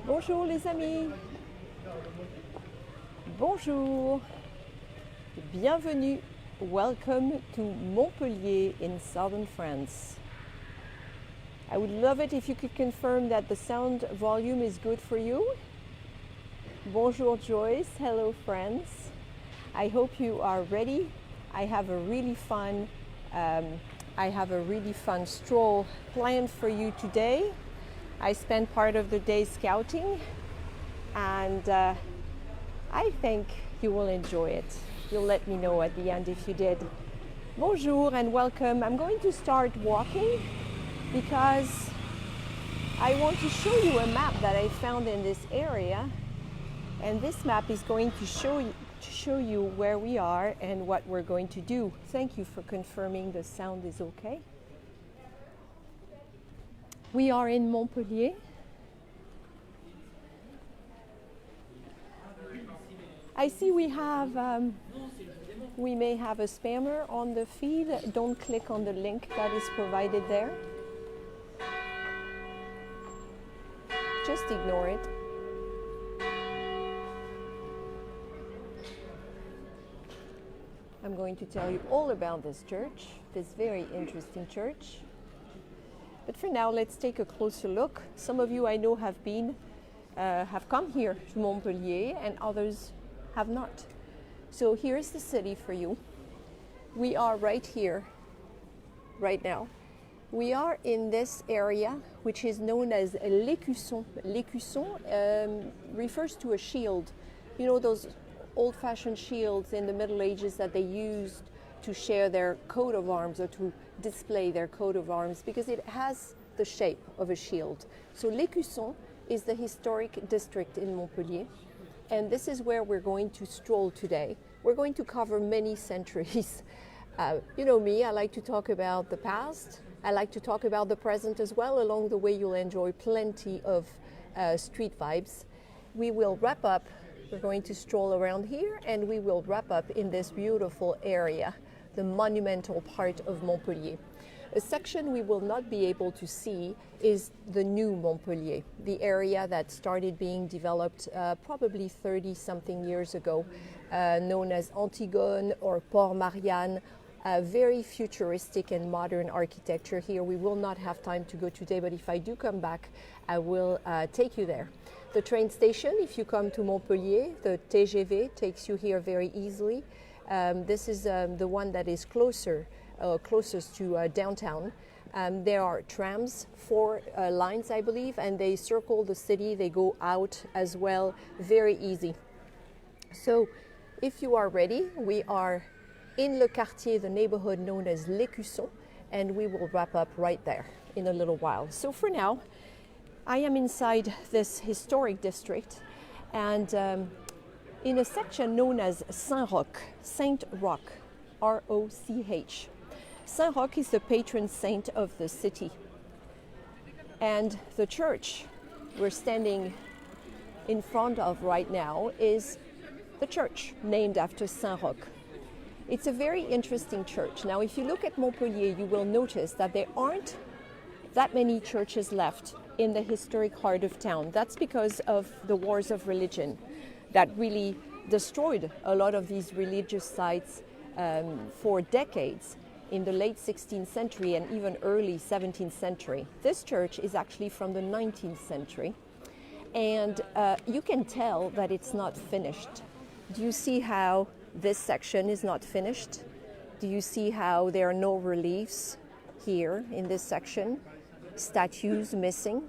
Bonjour les amis. Bonjour. Bienvenue. Welcome to Montpellier in southern France. I would love it if you could confirm that the sound volume is good for you. Bonjour Joyce. Hello friends. I hope you are ready. I have a really fun stroll planned for you today. I spent part of the day scouting, and I think you will enjoy it. You'll let me know at the end if you did. Bonjour and welcome. I'm going to start walking because I want to show you a map that I found in this area, and this map is going to show you where we are and what we're going to do. Thank you for confirming the sound is okay. We are in Montpellier. I see we may have a spammer on the feed. Don't click on the link that is provided there. Just ignore it. I'm going to tell you all about this church, this very interesting church. But for now, let's take a closer look. Some of you I know have come here to Montpellier, and others have not. So here's the city for you. We are right here, right now. We are in this area, which is known as l'Ecusson. L'Ecusson refers to a shield. You know those old-fashioned shields in the Middle Ages that they used to share their coat of arms or to display their coat of arms, because it has the shape of a shield. So l'Ecusson is the historic district in Montpellier, and this is where we're going to stroll today. We're going to cover many centuries. You know me, I like to talk about the past. I like to talk about the present as well. Along the way, you'll enjoy plenty of street vibes. We will wrap up. We're going to stroll around here, and we will wrap up in this beautiful area, the monumental part of Montpellier. A section we will not be able to see is the new Montpellier, the area that started being developed probably 30-something years ago, known as Antigone or Port Marianne. Very futuristic and modern architecture here. We will not have time to go today, but if I do come back, I will take you there. The train station, if you come to Montpellier, the TGV takes you here very easily. This is the one that is closest to downtown. There are trams, 4 lines, I believe, and they circle the city. They go out as well, very easy. So if you are ready, we are in Le Quartier, the neighborhood known as l'Ecusson, and we will wrap up right there in a little while. So for now, I am inside this historic district, and in a section known as Saint-Roch, Saint-Roch, R-O-C-H. Saint-Roch is the patron saint of the city. And the church we're standing in front of right now is the church named after Saint-Roch. It's a very interesting church. Now, if you look at Montpellier, you will notice that there aren't that many churches left in the historic heart of town. That's because of the wars of religion that really destroyed a lot of these religious sites for decades in the late 16th century and even early 17th century. This church is actually from the 19th century, and you can tell that it's not finished. Do you see how this section is not finished? Do you see how there are no reliefs here in this section? Statues missing.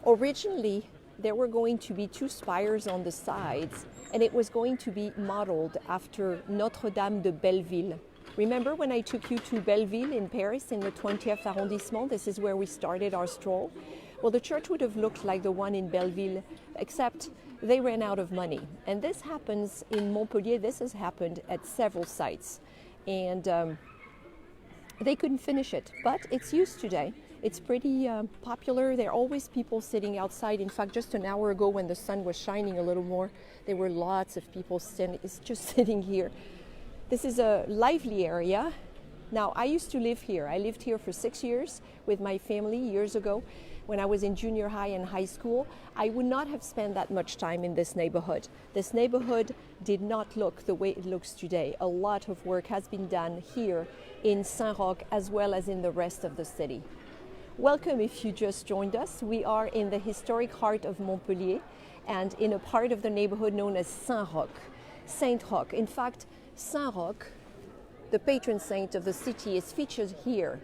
Originally, there were going to be 2 spires on the sides, and it was going to be modeled after Notre-Dame de Belleville. Remember when I took you to Belleville in Paris in the 20th arrondissement? This is where we started our stroll. Well, the church would have looked like the one in Belleville, except they ran out of money. And this happens in Montpellier. This has happened at several sites. And they couldn't finish it, but it's used today. It's pretty popular. There are always people sitting outside. In fact, just an hour ago when the sun was shining a little more, there were lots of people just sitting here. This is a lively area. Now, I used to live here. I lived here for 6 years with my family years ago. when I was in junior high and high school, I would not have spent that much time in this neighborhood. This neighborhood did not look the way it looks today. A lot of work has been done here in Saint-Roch as well as in the rest of the city. Welcome if you just joined us. We are in the historic heart of Montpellier and in a part of the neighborhood known as Saint-Roch. Saint-Roch. In fact, Saint-Roch, the patron saint of the city, is featured here.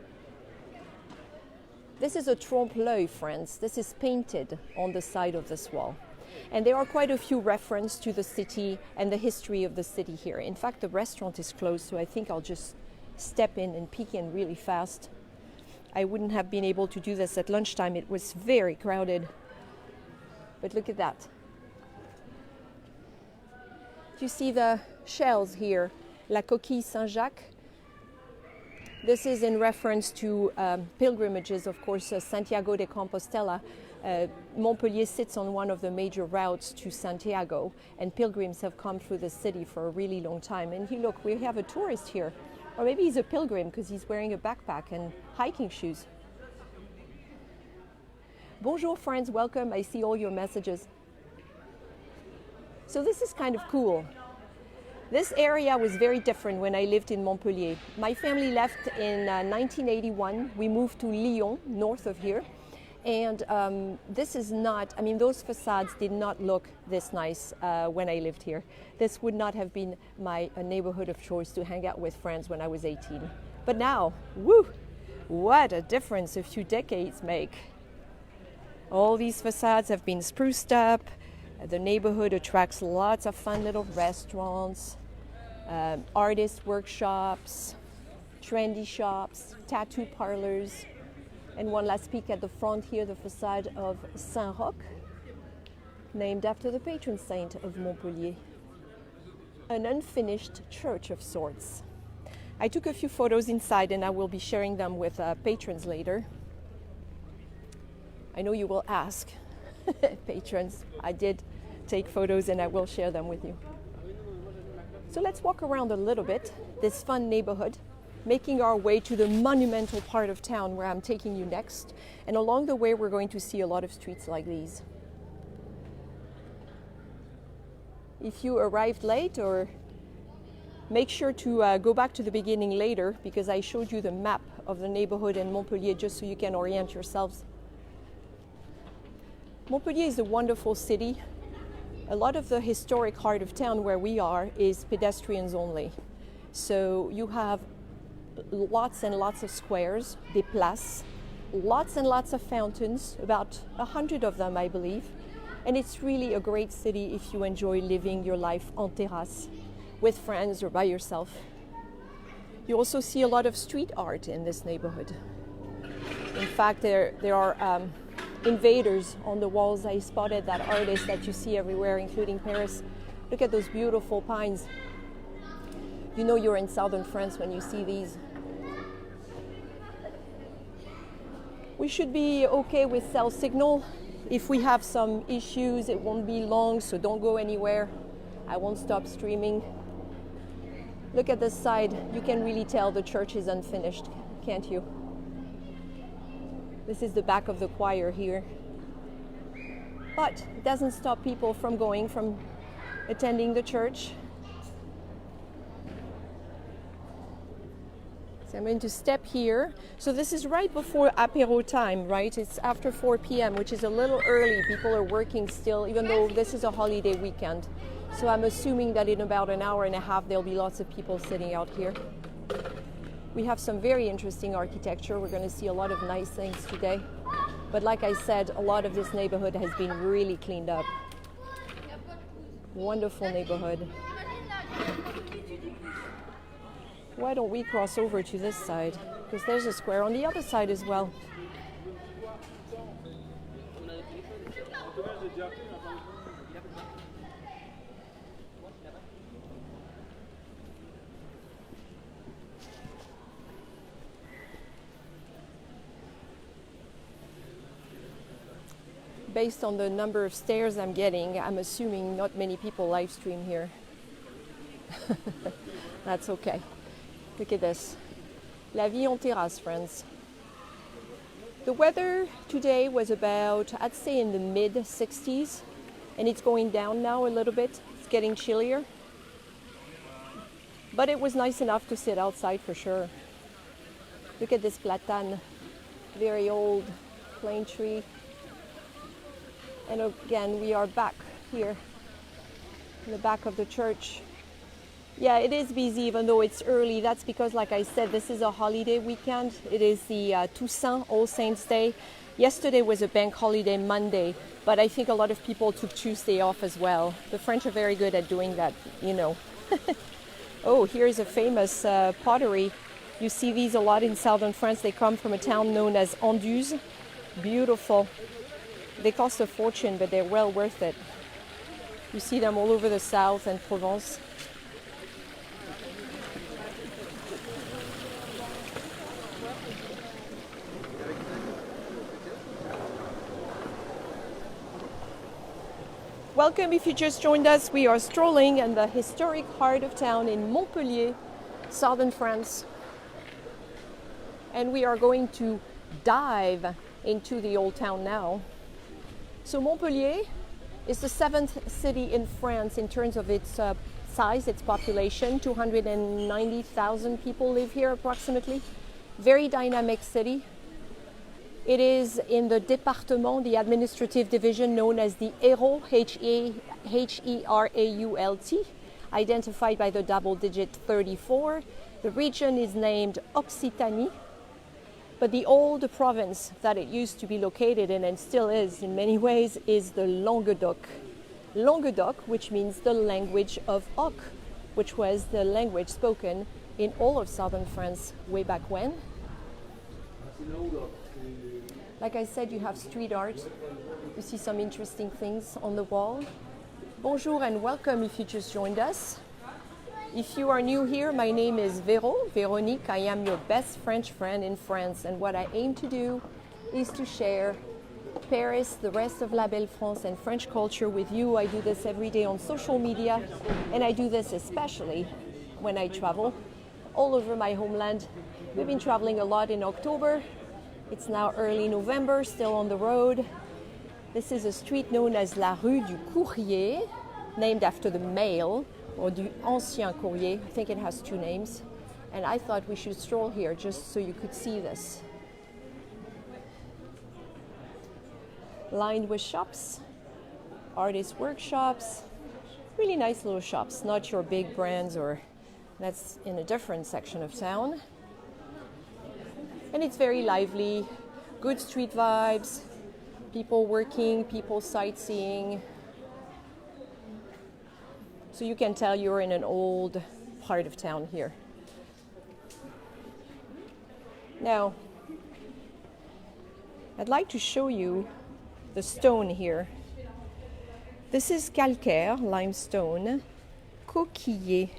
This is a trompe-l'œil, friends. This is painted on the side of this wall. And there are quite a few references to the city and the history of the city here. In fact, the restaurant is closed, so I think I'll just step in and peek in really fast. I wouldn't have been able to do this at lunchtime. It was very crowded. But look at that. You see the shells here, La Coquille Saint-Jacques. This is in reference to pilgrimages, of course, Santiago de Compostela. Montpellier sits on one of the major routes to Santiago, and pilgrims have come through the city for a really long time. And here, look, we have a tourist here. Or maybe he's a pilgrim because he's wearing a backpack and hiking shoes. Bonjour, friends, welcome. I see all your messages. So this is kind of cool. This area was very different when I lived in Montpellier. My family left in 1981. We moved to Lyon, north of here. And this is not, I mean, those facades did not look this nice when I lived here. This would not have been my neighborhood of choice to hang out with friends when I was 18. But now, woo, what a difference a few decades make. All these facades have been spruced up. The neighborhood attracts lots of fun little restaurants, artist workshops, trendy shops, tattoo parlors. And one last peek at the front here, the facade of Saint-Roch, named after the patron saint of Montpellier. An unfinished church of sorts. I took a few photos inside and I will be sharing them with patrons later. I know you will ask, patrons. I did take photos and I will share them with you. So let's walk around a little bit, this fun neighborhood, making our way to the monumental part of town where I'm taking you next. And along the way, we're going to see a lot of streets like these. If you arrived late, or make sure to go back to the beginning later, because I showed you the map of the neighborhood in Montpellier just so you can orient yourselves. Montpellier is a wonderful city. A lot of the historic heart of town where we are is pedestrians only. So you have lots and lots of squares, des places, lots and lots of fountains, about 100 of them, I believe. And it's really a great city if you enjoy living your life en terrasse, with friends or by yourself. You also see a lot of street art in this neighborhood. In fact, there are invaders on the walls. I spotted that artist that you see everywhere, including Paris. Look at those beautiful pines. You know you're in southern France when you see these. We should be okay with cell signal. If we have some issues, it won't be long, so don't go anywhere. I won't stop streaming. Look at this side. You can really tell the church is unfinished, can't you? This is the back of the choir here. But it doesn't stop people from attending the church. So I'm going to step here. So this is right before apéro time, right? It's after 4 p.m., which is a little early. People are working still, even though this is a holiday weekend. So I'm assuming that in about an hour and a half, there'll be lots of people sitting out here. We have some very interesting architecture. We're going to see a lot of nice things today. But like I said, a lot of this neighborhood has been really cleaned up. Wonderful neighborhood. Why don't we cross over to this side? Because there's a square on the other side as well. Based on the number of stairs I'm getting, I'm assuming not many people live stream here. That's okay. Look at this. La vie en terrasse, friends. The weather today was about, I'd say, in the mid 60s, and it's going down now a little bit. It's getting chillier. But it was nice enough to sit outside for sure. Look at this platane, very old plane tree. And again, we are back here in the back of the church. Yeah, it is busy even though it's early. That's because, like I said, this is a holiday weekend. It is the Toussaint, All Saints Day. Yesterday was a bank holiday, Monday, but I think a lot of people took Tuesday off as well. The French are very good at doing that, you know. Oh, here's a famous pottery. You see these a lot in southern France. They come from a town known as Anduze. Beautiful. They cost a fortune, but they're well worth it. You see them all over the south and Provence. Welcome if you just joined us. We are strolling in the historic heart of town in Montpellier, southern France. And we are going to dive into the old town now. So Montpellier is the 7th city in France in terms of its size, its population. 290,000 people live here approximately. Very dynamic city. It is in the département, the administrative division known as the Hérault, H-E-R-A-U-L-T, identified by the double digit 34. The region is named Occitanie, but the old province that it used to be located in, and still is in many ways, is the Languedoc. Languedoc, which means the language of Hoc, which was the language spoken in all of southern France way back when. Like I said, you have street art. You see some interesting things on the wall. Bonjour and welcome if you just joined us. If you are new here, my name is Véro, Véronique. I am your best French friend in France, and what I aim to do is to share Paris, the rest of La Belle France and French culture with you. I do this every day on social media, and I do this especially when I travel all over my homeland. We've been traveling a lot in October. It's now early November, still on the road. This is a street known as la Rue du Courrier, named after the mail, or du Ancien Courrier. I think it has two names. And I thought we should stroll here just so you could see this. Lined with shops, artist workshops, really nice little shops, not your big brands, or that's in a different section of town. And it's very lively, good street vibes, people working, people sightseeing. So you can tell you're in an old part of town here. Now, I'd like to show you the stone here. This is calcaire, limestone, coquillier,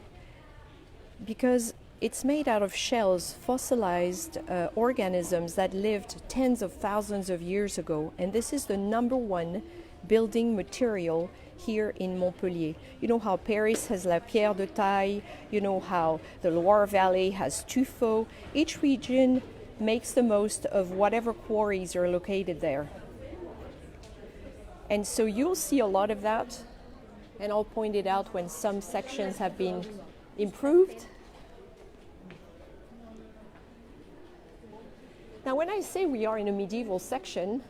because it's made out of shells, fossilized organisms that lived tens of thousands of years ago. And this is the number one building material here in Montpellier. You know how Paris has la pierre de taille, you know how the Loire Valley has tuffeau. Each region makes the most of whatever quarries are located there. And so you'll see a lot of that, and I'll point it out when some sections have been improved. Now, when I say we are in a medieval section,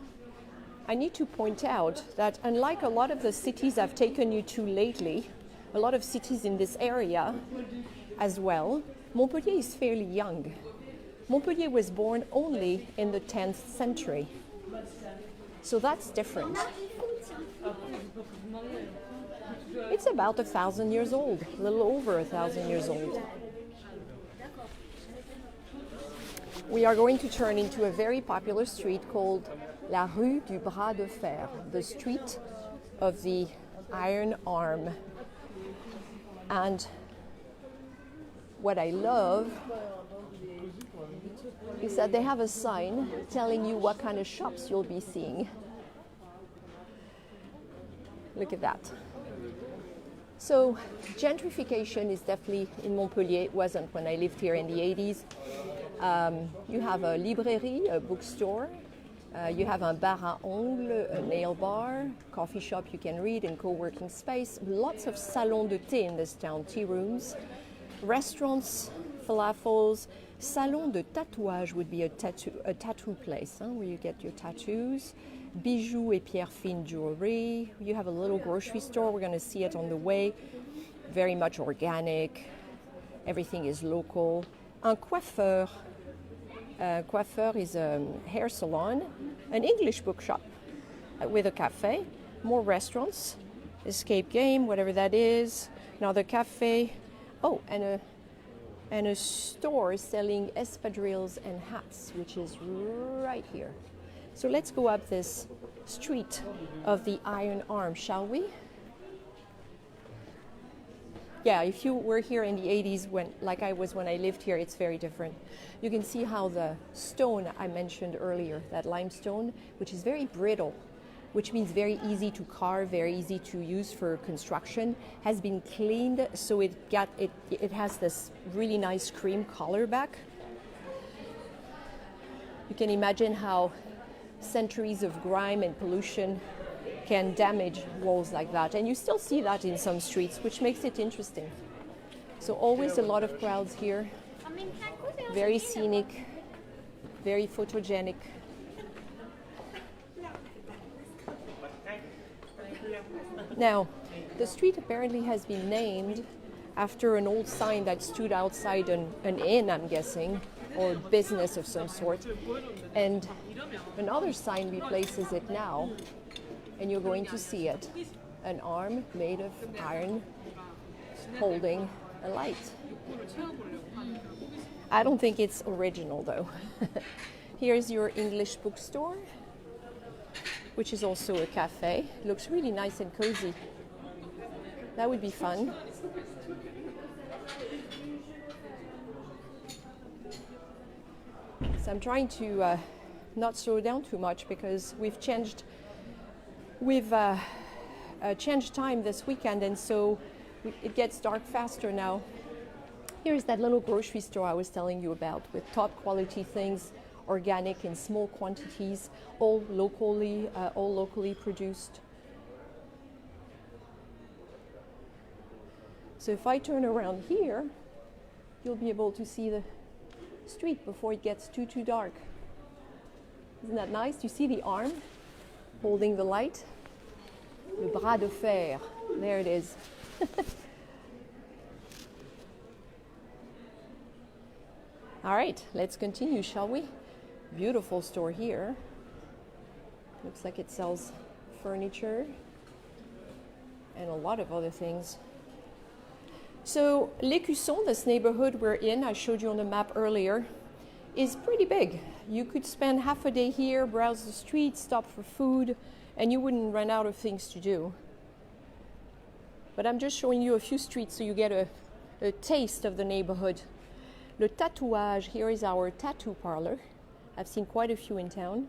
I need to point out that unlike a lot of the cities I've taken you to lately, a lot of cities in this area as well, Montpellier is fairly young. Montpellier was born only in the 10th century. So that's different. It's about 1,000 years old, a little over 1,000 years old. We are going to turn into a very popular street called La Rue du Bras de Fer, the street of the iron arm. And what I love is that they have a sign telling you what kind of shops you'll be seeing. Look at that. So gentrification is definitely in Montpellier. It wasn't when I lived here in the 80s. You have a librairie, a bookstore. You have a bar à ongles, a nail bar, coffee shop you can read, and co-working space. Lots of salons de thé in this town, tea rooms. Restaurants, falafels. Salon de tatouage would be a tattoo place, where you get your tattoos. Bijoux et pierres fines jewelry. You have a little grocery store. We're going to see it on the way. Very much organic. Everything is local. Un coiffeur. Coiffeur is a hair salon. An English bookshop with a cafe. More restaurants. Escape game, whatever that is. Another cafe. Oh, and a store selling espadrilles and hats, which is right here. So let's go up this street of the Iron Arm, shall we? Yeah, if you were here in the 80s, like I was when I lived here, it's very different. You can see how the stone I mentioned earlier, that limestone, which is very brittle, which means very easy to carve, very easy to use for construction, has been cleaned, so it has this really nice cream color back. You can imagine how centuries of grime and pollution can damage walls like that. And you still see that in some streets, which makes it interesting. So always a lot of crowds here. Very scenic, very photogenic. Now, the street apparently has been named after an old sign that stood outside an inn, I'm guessing, or business of some sort. And another sign replaces it now, and you're going to see it. An arm made of iron holding a light. I don't think it's original though. Here's your English bookstore, which is also a cafe. Looks really nice and cozy. That would be fun. So I'm trying to not slow down too much because we've changed time this weekend, and so it gets dark faster now. Here's that little grocery store I was telling you about, with top quality things, organic in small quantities, all locally produced. So if I turn around here, you'll be able to see the street before it gets too dark. Isn't that nice? You see the arm holding the light? Le bras de fer. There it is. All right, let's continue, shall we? Beautiful store here. Looks like it sells furniture and a lot of other things. So L'Ecusson, this neighborhood we're in, I showed you on the map earlier, is pretty big. You could spend half a day here, browse the streets, stop for food, and you wouldn't run out of things to do. But I'm just showing you a few streets so you get a taste of the neighborhood. Le Tatouage, here is our tattoo parlor. I've seen quite a few in town.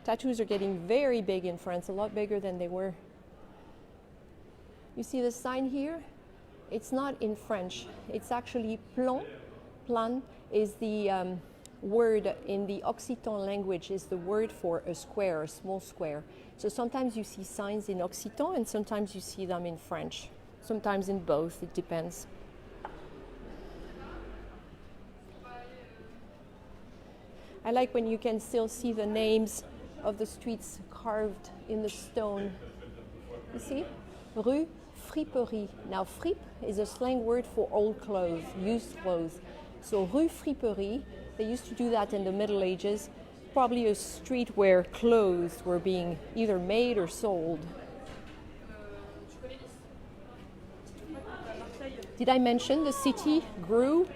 Tattoos are getting very big in France, a lot bigger than they were. You see the sign here? It's not in French. It's actually plan. Plan is the word in the Occitan language, is the word for a square, a small square. So sometimes you see signs in Occitan and sometimes you see them in French. Sometimes in both, it depends. I like when you can still see the names of the streets carved in the stone. You see? Rue Friperie. Now, fripe is a slang word for old clothes, used clothes. So, Rue Friperie, they used to do that in the Middle Ages, probably a street where clothes were being either made or sold. Did I mention the city grew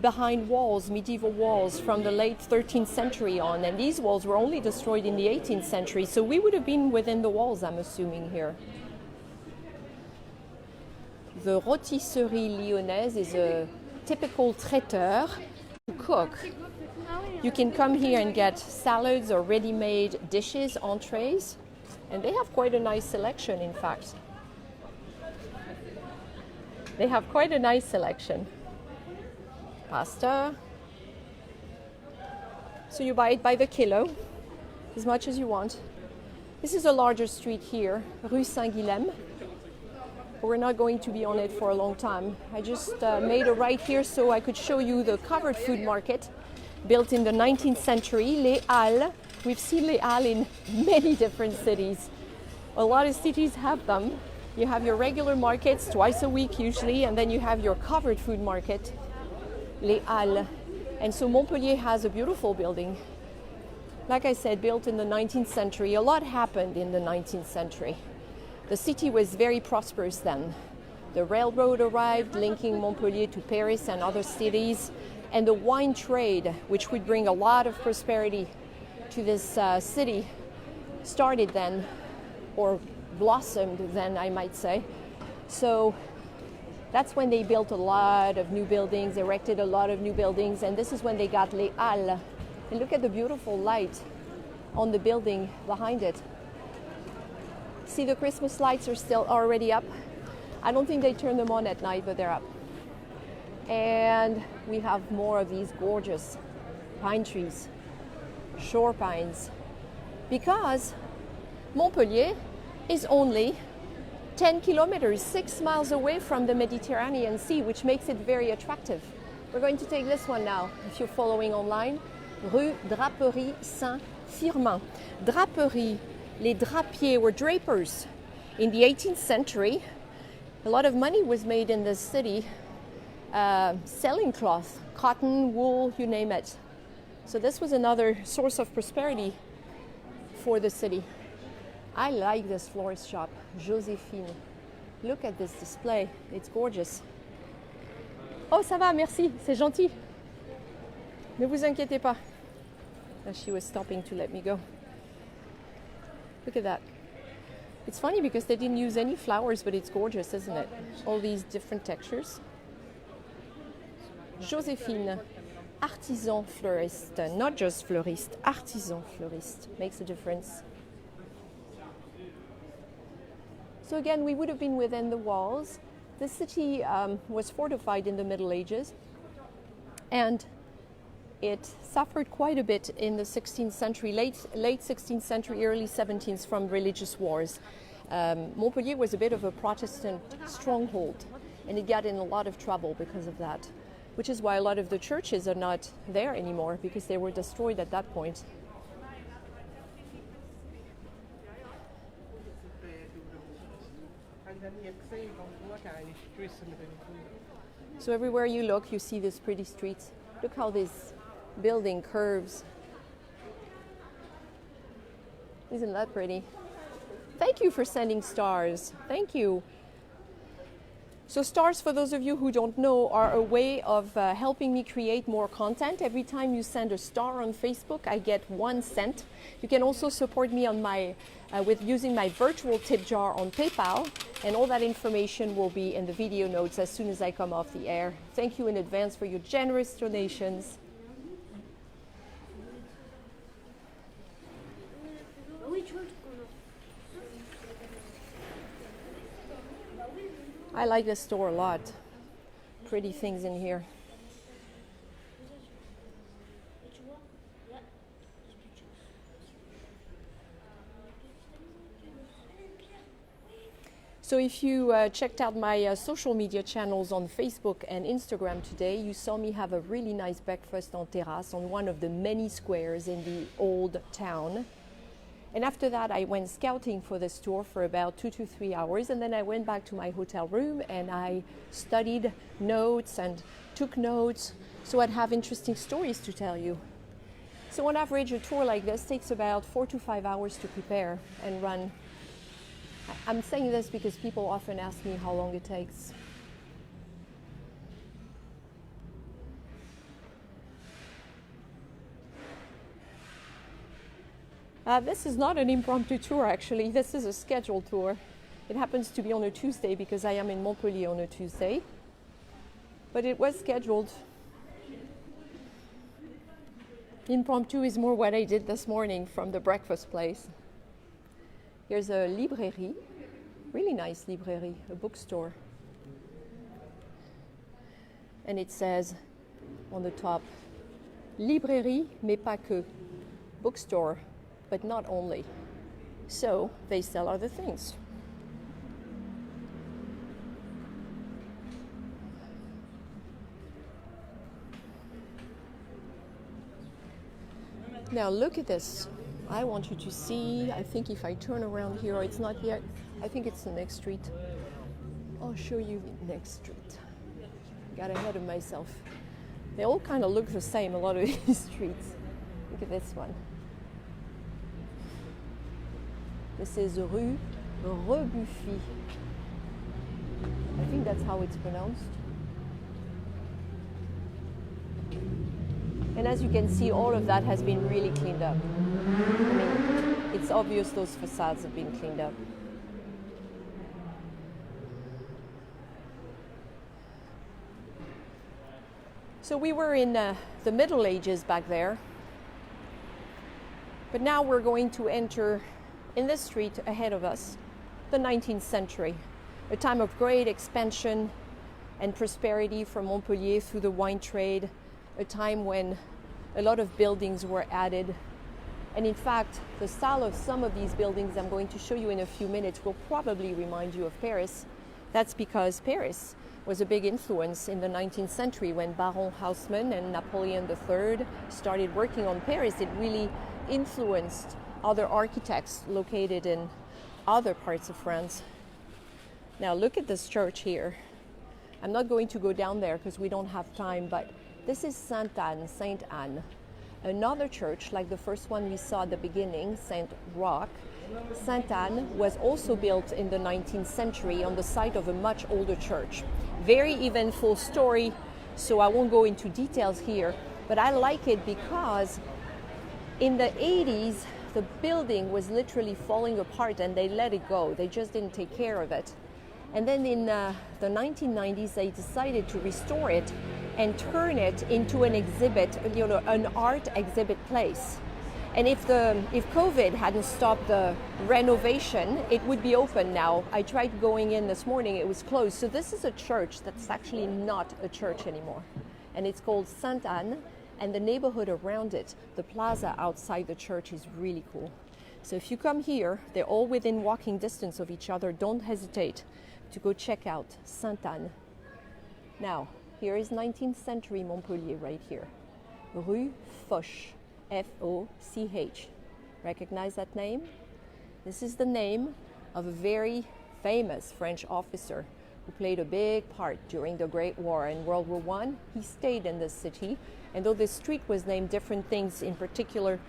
behind walls, medieval walls from the late 13th century on, and these walls were only destroyed in the 18th century, so we would have been within the walls, I'm assuming, here. The rôtisserie lyonnaise is a typical traiteur to cook. You can come here and get salads or ready-made dishes, entrees, and they have quite a nice selection, in fact. They have quite a nice selection. Pasta. So you buy it by the kilo, as much as you want. This is a larger street here, Rue Saint-Guilhem. But we're not going to be on it for a long time. I just made a right here so I could show you the covered food market built in the 19th century, Les Halles. We've seen Les Halles in many different cities. A lot of cities have them. You have your regular markets twice a week usually, and then you have your covered food market, Les Halles. And so Montpellier has a beautiful building. Like I said, built in the 19th century. A lot happened in the 19th century. The city was very prosperous then. The railroad arrived, linking Montpellier to Paris and other cities. And the wine trade, which would bring a lot of prosperity to this city, started then, or blossomed then, I might say. So that's when they built a lot of new buildings, erected a lot of new buildings, and this is when they got Les Halles. And look at the beautiful light on the building behind it. See, the Christmas lights are still already up. I don't think they turn them on at night, but they're up. And we have more of these gorgeous pine trees, shore pines, because Montpellier is only 10 kilometers, 6 miles away from the Mediterranean Sea, which makes it very attractive. We're going to take this one now, if you're following online. Rue Draperie Saint-Firmin. Draperie, les drapiers were drapers. In the 18th century, a lot of money was made in this city selling cloth, cotton, wool, you name it. So this was another source of prosperity for the city. I like this florist shop, Joséphine. Look at this display, it's gorgeous. Oh, ça va, merci, c'est gentil. Ne vous inquiétez pas. She was stopping to let me go. Look at that. It's funny because they didn't use any flowers, but it's gorgeous, isn't it? All these different textures. Joséphine, artisan fleuriste, not just fleuriste, artisan fleuriste, makes a difference. So again, we would have been within the walls. The city was fortified in the Middle Ages, and it suffered quite a bit in the 16th century, late 16th century, early 17th from religious wars. Montpellier was a bit of a Protestant stronghold, and it got in a lot of trouble because of that, which is why a lot of the churches are not there anymore, because they were destroyed at that point. So everywhere you look, you see these pretty streets. Look how this building curves. Isn't that pretty? Thank you for sending stars. Thank you. So stars, for those of you who don't know, are a way of helping me create more content. Every time you send a star on Facebook, I get 1 cent. You can also support me on my with using my virtual tip jar on PayPal, and all that information will be in the video notes as soon as I come off the air. Thank you in advance for your generous donations. I like this store a lot. Pretty things in here. So if you checked out my social media channels on Facebook and Instagram today, you saw me have a really nice breakfast on terrace on one of the many squares in the old town. And after that, I went scouting for this tour for about 2 to 3 hours, and then I went back to my hotel room and I studied notes and took notes so I'd have interesting stories to tell you. So on average, a tour like this takes about 4 to 5 hours to prepare and run. I'm saying this because people often ask me how long it takes. This is not an impromptu tour, actually. This is a scheduled tour. It happens to be on a Tuesday because I am in Montpellier on a Tuesday. But it was scheduled. Impromptu is more what I did this morning from the breakfast place. Here's a librairie, really nice librairie, a bookstore. And it says on the top, Librairie, mais pas que. Bookstore, but not only. So they sell other things. Now look at this. I want you to see, I think if I turn around here, it's not yet, I think it's the next street. I'll show you the next street. Got ahead of myself. They all kind of look the same, a lot of these streets. Look at this one. This is Rue Rebuffy. I think that's how it's pronounced. And as you can see, all of that has been really cleaned up. I mean, it's obvious those facades have been cleaned up. So we were in the Middle Ages back there. But now we're going to enter, in this street ahead of us, the 19th century, a time of great expansion and prosperity for Montpellier through the wine trade, a time when a lot of buildings were added. And in fact, the style of some of these buildings I'm going to show you in a few minutes will probably remind you of Paris. That's because Paris was a big influence in the 19th century when Baron Haussmann and Napoleon III started working on Paris. It really influenced other architects located in other parts of France. Now look at this church here. I'm not going to go down there because we don't have time, but this is Sainte Anne. Another church, like the first one we saw at the beginning, Saint Roch. Sainte Anne was also built in the 19th century on the site of a much older church. Very eventful story, so I won't go into details here, but I like it because in the 80s, the building was literally falling apart and they let it go. They just didn't take care of it. And then in the 1990s, they decided to restore it and turn it into an exhibit, an art exhibit place. And if COVID hadn't stopped the renovation, it would be open now. I tried going in this morning, it was closed. So this is a church that's actually not a church anymore. And it's called Sainte Anne, and the neighborhood around it, the plaza outside the church, is really cool. So if you come here, they're all within walking distance of each other. Don't hesitate to go check out Sainte Anne. Now, here is 19th century Montpellier right here. Rue Foch, F-O-C-H. Recognize that name? This is the name of a very famous French officer who played a big part during the Great War in World War I. He stayed in this city, and though this street was named different things, in particular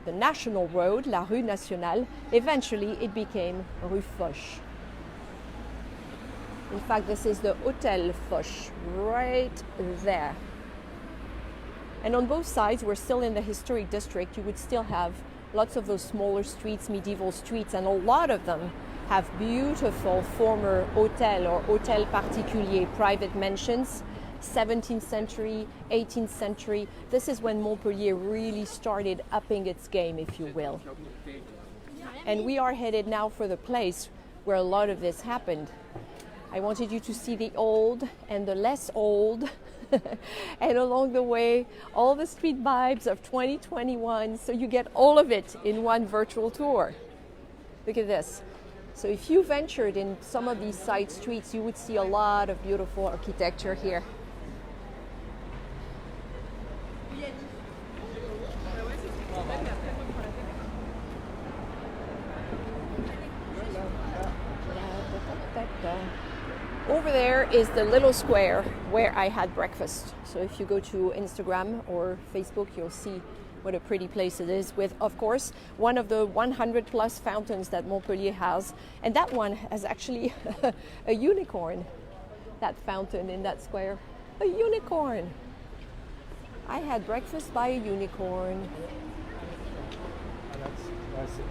the National Road, la Rue Nationale, eventually it became Rue Foch. In fact, this is the Hôtel Foch, right there. And on both sides, we're still in the historic district. You would still have lots of those smaller streets, medieval streets, and a lot of them have beautiful former hôtel or hôtel particulier, private mansions, 17th century, 18th century. This is when Montpellier really started upping its game, if you will. And we are headed now for the place where a lot of this happened. I wanted you to see the old and the less old, and along the way, all the street vibes of 2021, so you get all of it in one virtual tour. Look at this. So if you ventured in some of these side streets, you would see a lot of beautiful architecture here. Over there is the little square where I had breakfast. So if you go to Instagram or Facebook, you'll see what a pretty place it is, with, of course, one of the 100 plus fountains that Montpellier has. And that one has actually a unicorn, that fountain in that square. A unicorn. I had breakfast by a unicorn. That's it.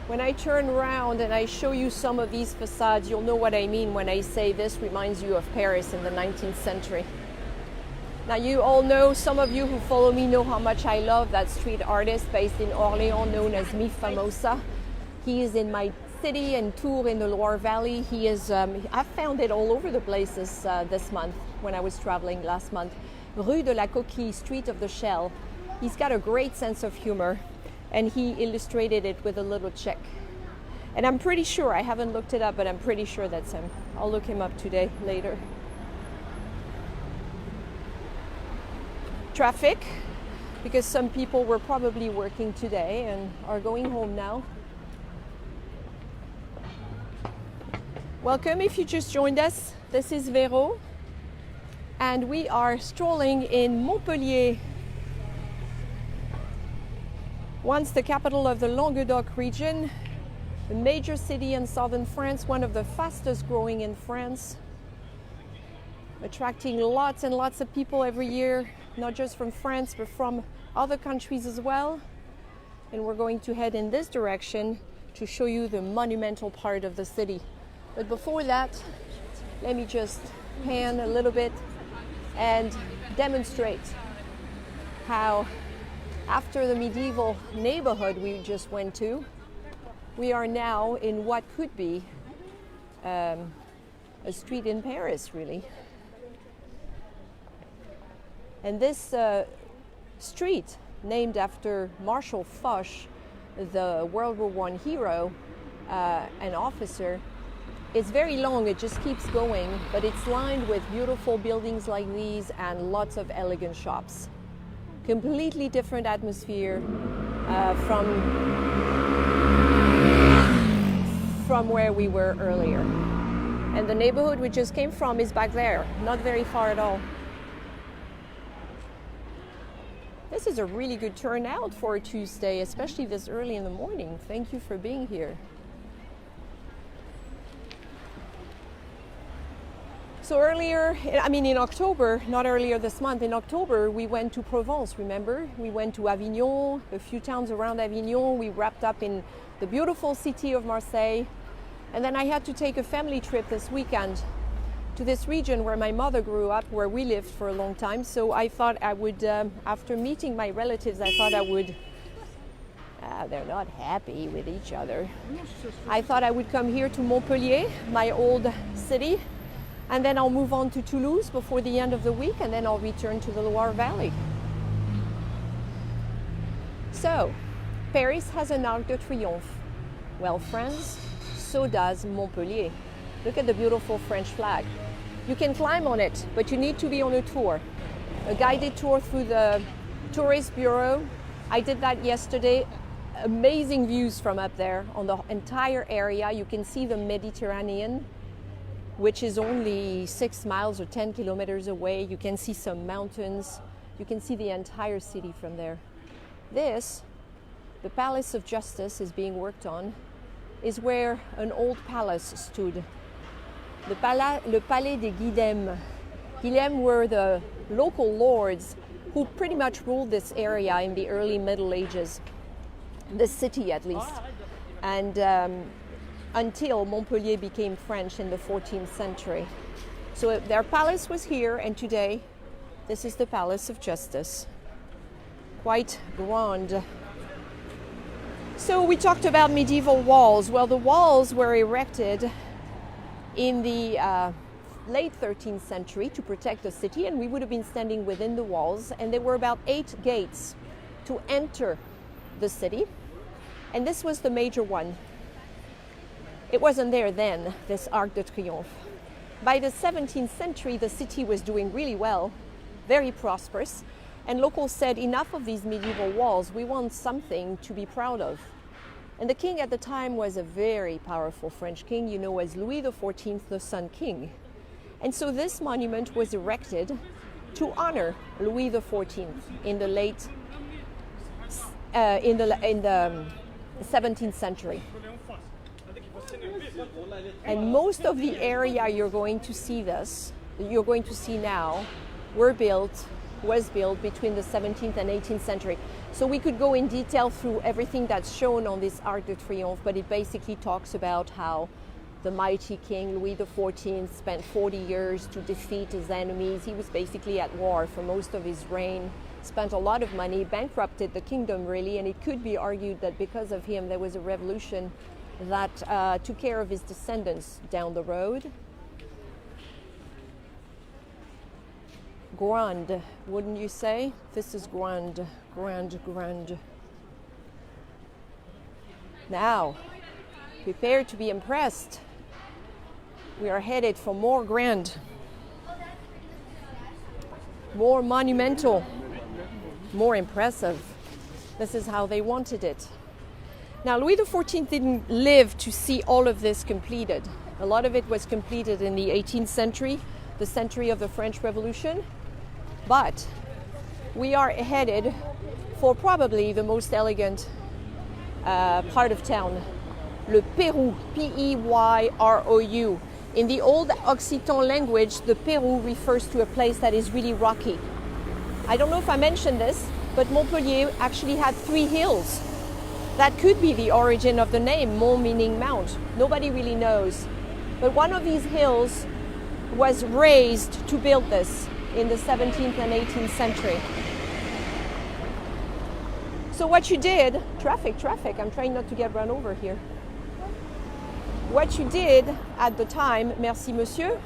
When I turn around and I show you some of these facades, you'll know what I mean when I say this reminds you of Paris in the 19th century. Now you all know, some of you who follow me know how much I love that street artist based in Orléans known as Mi Famosa. He is in my city in Tours in the Loire Valley. He is, I've found it all over the places this month when I was traveling last month. Rue de la Coquille, Street of the Shell. He's got a great sense of humor, and he illustrated it with a little check. And I'm pretty sure, I haven't looked it up, but I'm pretty sure that's him. I'll look him up today, later. Traffic, because some people were probably working today and are going home now. Welcome if you just joined us. This is Véro, and we are strolling in Montpellier, once the capital of the Languedoc region, a major city in southern France, one of the fastest growing in France, attracting lots and lots of people every year, not just from France, but from other countries as well. And we're going to head in this direction to show you the monumental part of the city. But before that, let me just pan a little bit and demonstrate how, after the medieval neighborhood we just went to, we are now in what could be a street in Paris, really. And this street, named after Marshal Foch, the World War I hero, an officer, it's very long, it just keeps going, but it's lined with beautiful buildings like these and lots of elegant shops. Completely different atmosphere from where we were earlier. And the neighborhood we just came from is back there, not very far at all. This is a really good turnout for a Tuesday, especially this early in the morning. Thank you for being here. So in October, not earlier this month, in October, we went to Provence, remember? We went to Avignon, a few towns around Avignon. We wrapped up in the beautiful city of Marseille. And then I had to take a family trip this weekend to this region where my mother grew up, where we lived for a long time. So I thought I would, after meeting my relatives, they're not happy with each other. I thought I would come here to Montpellier, my old city, and then I'll move on to Toulouse before the end of the week, and then I'll return to the Loire Valley. So, Paris has an Arc de Triomphe. Well, friends, so does Montpellier. Look at the beautiful French flag. You can climb on it, but you need to be on a tour. A guided tour through the tourist bureau. I did that yesterday. Amazing views from up there on the entire area. You can see the Mediterranean, which is only 6 miles or 10 kilometers away. You can see some mountains. You can see the entire city from there. This, the Palace of Justice, is being worked on, is where an old palace stood. Le Palais des Guilhem. Guilhem were the local lords who pretty much ruled this area in the early Middle Ages, the city at least. And until Montpellier became French in the 14th century. So their palace was here, and today this is the Palace of Justice. Quite grand. So we talked about medieval walls. Well, the walls were erected in the late 13th century to protect the city, and we would have been standing within the walls, and there were about 8 gates to enter the city, and this was the major one. It wasn't there then, this Arc de Triomphe. By the 17th century, the city was doing really well, very prosperous, and locals said, enough of these medieval walls, we want something to be proud of. And the king at the time was a very powerful French king, you know, as Louis XIV, the Sun King. And so this monument was erected to honor Louis XIV in the late, in the 17th century. And most of the area you're going to see now, was built between the 17th and 18th century. So we could go in detail through everything that's shown on this Arc de Triomphe, but it basically talks about how the mighty king Louis XIV spent 40 years to defeat his enemies. He was basically at war for most of his reign, spent a lot of money, bankrupted the kingdom really, and it could be argued that because of him there was a revolution that took care of his descendants down the road. Grand, wouldn't you say? This is grand, grand, grand. Now, prepare to be impressed. We are headed for more grand, more monumental, more impressive. This is how they wanted it. Now, Louis XIV didn't live to see all of this completed. A lot of it was completed in the 18th century, the century of the French Revolution. But we are headed for probably the most elegant part of town, Le Peyrou, Peyrou. In the old Occitan language, the Peyrou refers to a place that is really rocky. I don't know if I mentioned this, but Montpellier actually had 3 hills. That could be the origin of the name, Mont meaning mount. Nobody really knows. But one of these hills was raised to build this in the 17th and 18th century. So what you did, traffic, I'm trying not to get run over here. What you did at the time, merci monsieur,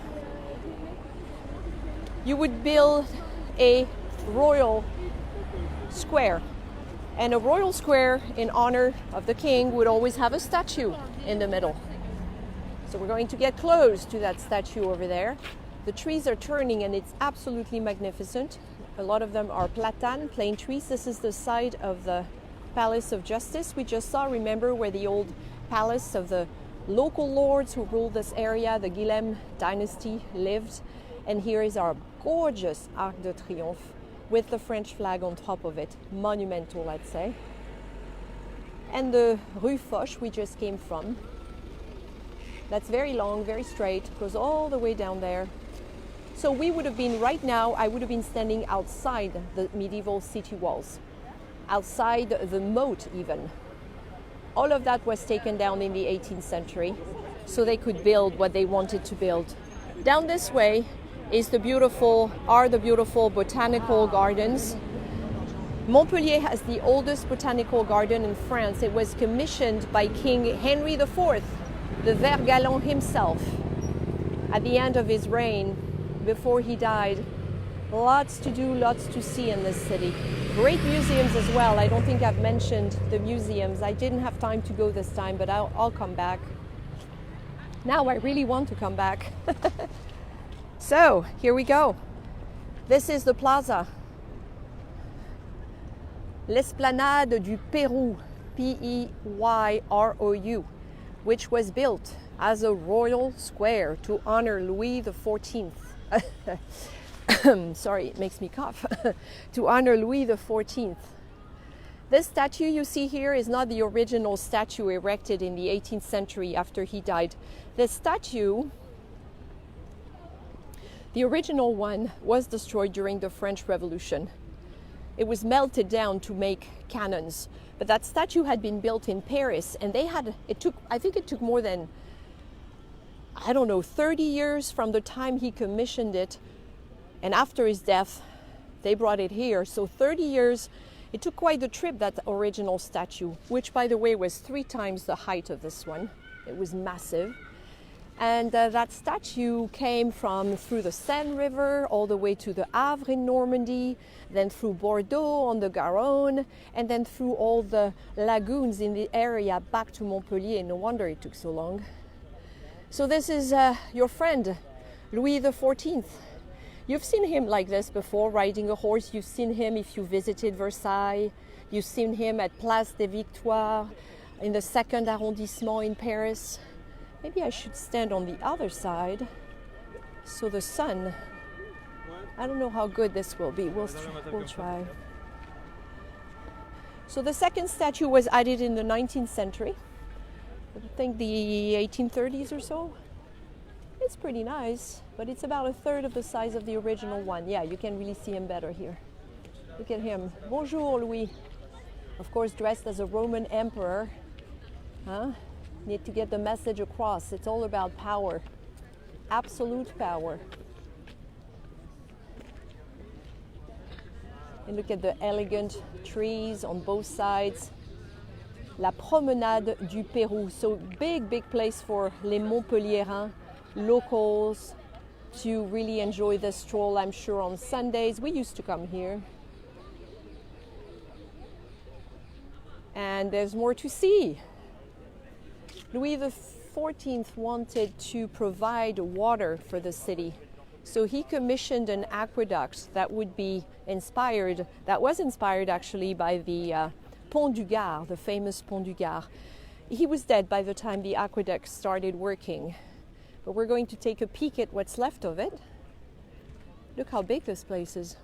you would build a royal square. And a royal square in honor of the king would always have a statue in the middle. So we're going to get close to that statue over there. The trees are turning and it's absolutely magnificent. A lot of them are platane, plain trees. This is the side of the Palace of Justice we just saw. Remember, where the old palace of the local lords who ruled this area, the Guillem dynasty, lived. And here is our gorgeous Arc de Triomphe with the French flag on top of it. Monumental, I'd say. And the Rue Foch we just came from. That's very long, very straight, goes all the way down there. So we would have been, right now, I would have been standing outside the medieval city walls, outside the moat even. All of that was taken down in the 18th century, so they could build what they wanted to build. Down this way are the beautiful botanical gardens. Montpellier has the oldest botanical garden in France. It was commissioned by King Henry IV, the Vert Galant himself, at the end of his reign, before he died. Lots to do, lots to see in this city. Great museums as well. I don't think I've mentioned the museums. I didn't have time to go this time, but I'll come back. Now I really want to come back. So, here we go. This is the plaza. L'Esplanade du Peyrou, Peyrou, which was built as a royal square to honor Louis XIV. Sorry, it makes me cough. To honor Louis XIV. This statue you see here is not the original statue erected in the 18th century after he died. This statue, the original one, was destroyed during the French Revolution. It was melted down to make cannons. But that statue had been built in Paris, and I think it took more than, 30 years from the time he commissioned it, and after his death, they brought it here. So 30 years, it took quite the trip, that original statue, which, by the way, was 3 times the height of this one. It was massive. And that statue came through the Seine River all the way to the Havre in Normandy, then through Bordeaux on the Garonne, and then through all the lagoons in the area back to Montpellier. No wonder it took so long. So this is your friend, Louis XIV. You've seen him like this before, riding a horse. You've seen him if you visited Versailles. You've seen him at Place des Victoires in the 2nd arrondissement in Paris. Maybe I should stand on the other side, so the sun, I don't know how good this will be. We'll try. So the second statue was added in the 19th century. I think the 1830s or so. It's pretty nice, but it's about a third of the size of the original one. Yeah, you can really see him better here. Look at him. Bonjour, Louis. Of course, dressed as a Roman emperor. Huh? Need to get the message across. It's all about power, absolute power. And look at the elegant trees on both sides. La Promenade du Peyrou. So big place for les Montpelliérains, locals, to really enjoy the stroll, I'm sure, on Sundays. We used to come here. And there's more to see. Louis XIV wanted to provide water for the city. So he commissioned an aqueduct that would be inspired, that was inspired actually by the Pont du Gard, the famous Pont du Gard. He was dead by the time the aqueduct started working. But we're going to take a peek at what's left of it. Look how big this place is.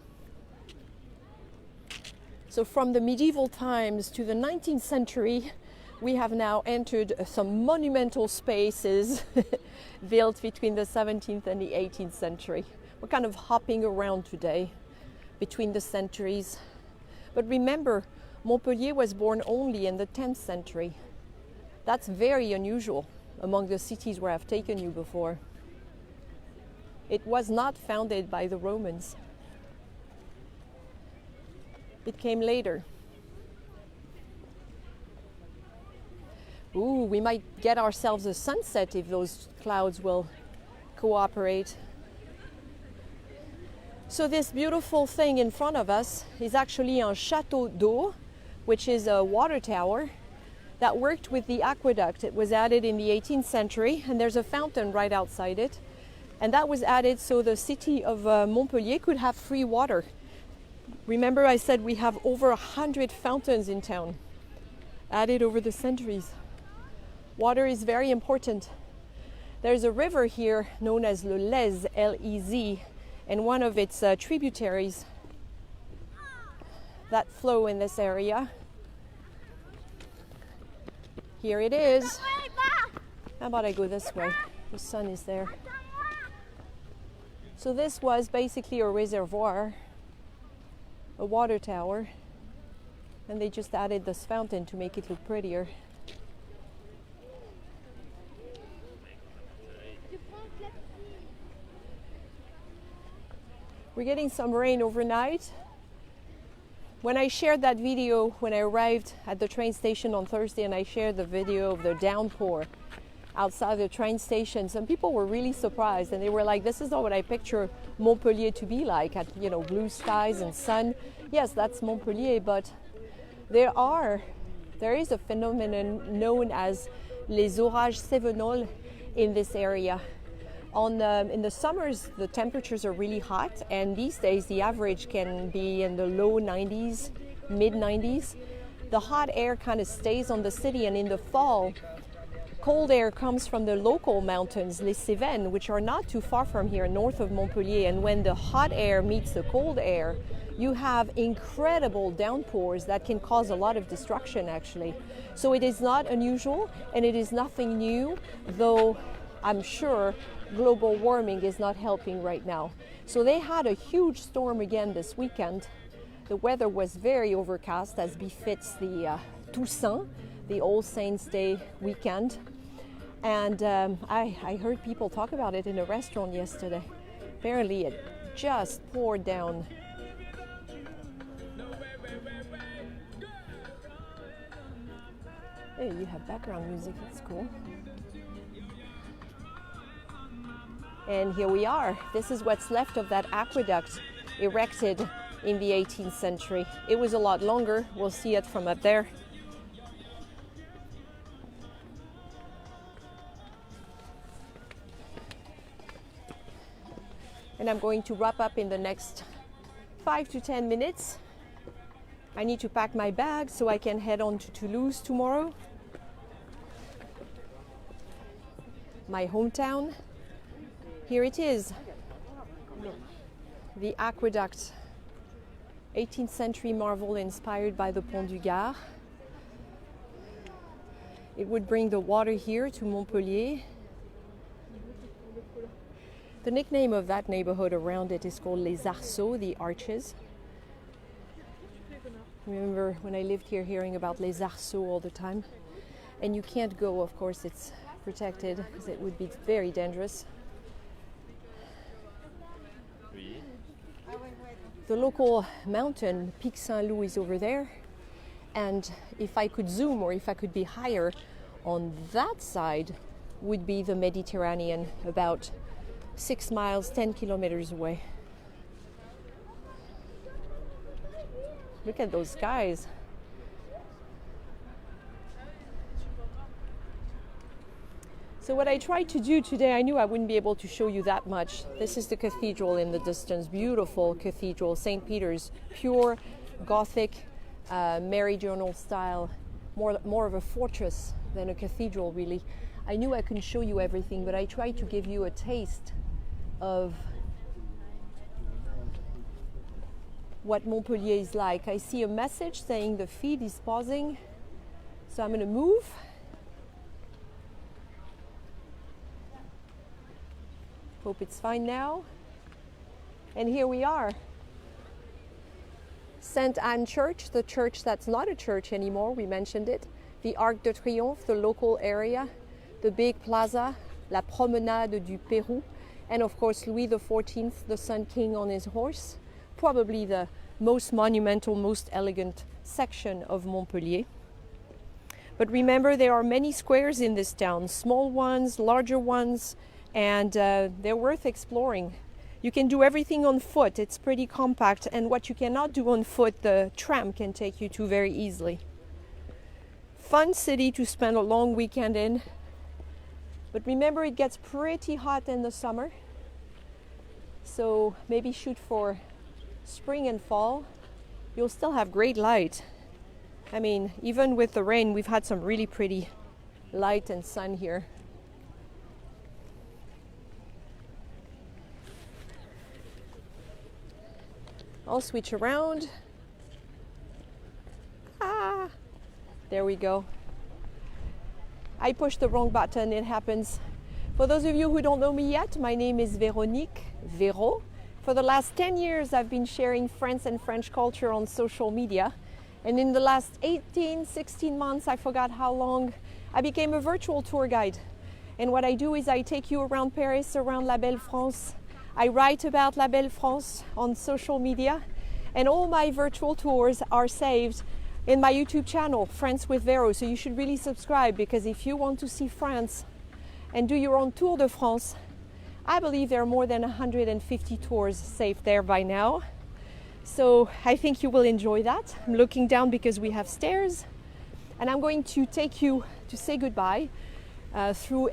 So from the medieval times to the 19th century, we have now entered some monumental spaces built between the 17th and the 18th century. We're kind of hopping around today between the centuries. But remember, Montpellier was born only in the 10th century. That's very unusual among the cities where I've taken you before. It was not founded by the Romans. It came later. Ooh, we might get ourselves a sunset if those clouds will cooperate. So this beautiful thing in front of us is actually un château d'eau, which is a water tower that worked with the aqueduct. It was added in the 18th century, and there's a fountain right outside it. And that was added so the city of Montpellier could have free water. Remember I said we have over 100 fountains in town, added over the centuries. Water is very important. There's a river here known as the Lez, L-E-Z, and one of its tributaries that flow in this area. Here it is. How about I go this way? The sun is there. So this was basically a reservoir, a water tower, and they just added this fountain to make it look prettier. We're getting some rain overnight. When I shared that video when I arrived at the train station on Thursday, and I shared the video of the downpour outside the train station, some people were really surprised, and they were like, this is not what I picture Montpellier to be like, at, you know, blue skies and sun. Yes, that's Montpellier, but there is a phenomenon known as les orages cévenols in this area. In the summers, the temperatures are really hot, and these days the average can be in the low 90s, mid 90s. The hot air kind of stays on the city, and in the fall, cold air comes from the local mountains, les Cévennes, which are not too far from here, north of Montpellier. And when the hot air meets the cold air, you have incredible downpours that can cause a lot of destruction, actually. So it is not unusual, and it is nothing new, though I'm sure global warming is not helping right now. So they had a huge storm again this weekend. The weather was very overcast, as befits the Toussaint, the All Saints Day weekend. And I heard people talk about it in a restaurant yesterday. Apparently it just poured down. Hey, you have background music, that's cool. And here we are. This is what's left of that aqueduct erected in the 18th century. It was a lot longer. We'll see it from up there. And I'm going to wrap up in the next 5 to 10 minutes. I need to pack my bag so I can head on to Toulouse tomorrow, my hometown. Here it is, the aqueduct, 18th century marvel inspired by the Pont du Gard. It would bring the water here to Montpellier. The nickname of that neighborhood around it is called Les Arceaux, the arches. Remember when I lived here hearing about Les Arceaux all the time. And you can't go, of course, it's protected because it would be very dangerous. The local mountain, Pic Saint-Loup, is over there. And if I could zoom, or if I could be higher, on that side would be the Mediterranean, about 6 miles, 10 kilometers away. Look at those guys. So what I tried to do today, I knew I wouldn't be able to show you that much. This is the cathedral in the distance, beautiful cathedral, St. Peter's, pure Gothic, Meridional style, more of a fortress than a cathedral really. I knew I couldn't show you everything, but I tried to give you a taste of what Montpellier is like. I see a message saying the feed is pausing, so I'm going to move. Hope it's fine now. And here we are. Sainte Anne Church, the church that's not a church anymore, we mentioned it. The Arc de Triomphe, the local area. The big plaza, la Promenade du Peyrou. And of course Louis XIV, the Sun King on his horse. Probably the most monumental, most elegant section of Montpellier. But remember, there are many squares in this town, small ones, larger ones, and they're worth exploring. You can do everything on foot, it's pretty compact, and what you cannot do on foot, the tram can take you to very easily. Fun city to spend a long weekend in, but remember it gets pretty hot in the summer, so maybe shoot for spring and fall. You'll still have great light. I mean, even with the rain, we've had some really pretty light and sun here. I'll switch around. There we go. I pushed the wrong button, it happens. For those of you who don't know me yet, my name is Véronique, Véro. For the last 10 years, I've been sharing France and French culture on social media. And in the last 18, 16 months, I forgot how long, I became a virtual tour guide. And what I do is I take you around Paris, around La Belle France. I write about La Belle France on social media, and all my virtual tours are saved in my YouTube channel, France with Véro. So you should really subscribe, because if you want to see France and do your own Tour de France, I believe there are more than 150 tours saved there by now. So I think you will enjoy that. I'm looking down because we have stairs, and I'm going to take you to say goodbye through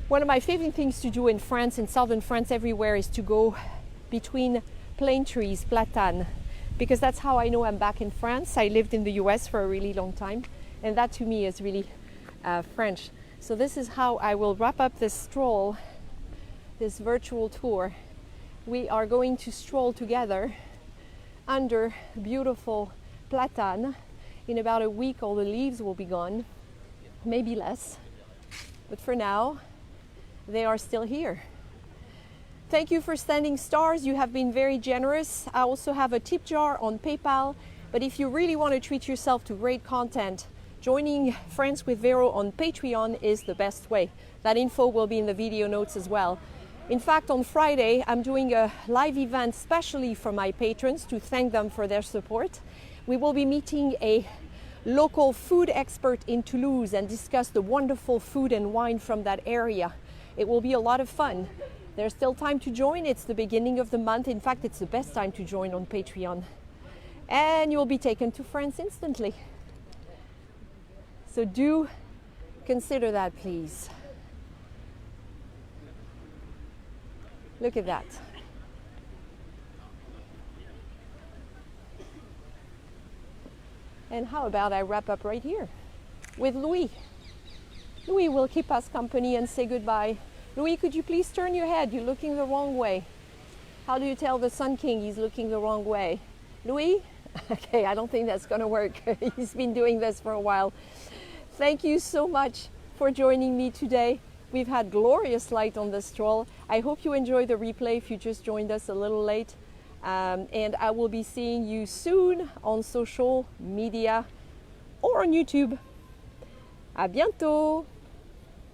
one of my favorite things to do in France, in southern France, everywhere, is to go between plane trees, platane, because that's how I know I'm back in France. I lived in the US for a really long time, and that to me is really French. So this is how I will wrap up this stroll, this virtual tour. We are going to stroll together under beautiful platane. In about a week, all the leaves will be gone, maybe less, but for now, they are still here. Thank you for sending stars. You have been very generous. I also have a tip jar on PayPal, but if you really want to treat yourself to great content, joining France with Véro on Patreon is the best way. That info will be in the video notes as well. In fact, on Friday, I'm doing a live event specially for my patrons to thank them for their support. We will be meeting a local food expert in Toulouse and discuss the wonderful food and wine from that area. It will be a lot of fun. There's still time to join. It's the beginning of the month. In fact, it's the best time to join on Patreon. And you'll be taken to France instantly. So do consider that, please. Look at that. And how about I wrap up right here with Louis. Louis will keep us company and say goodbye. Louis, could you please turn your head? You're looking the wrong way. How do you tell the Sun King he's looking the wrong way? Louis? Okay, I don't think that's going to work. He's been doing this for a while. Thank you so much for joining me today. We've had glorious light on this stroll. I hope you enjoy the replay if you just joined us a little late. And I will be seeing you soon on social media or on YouTube. À bientôt!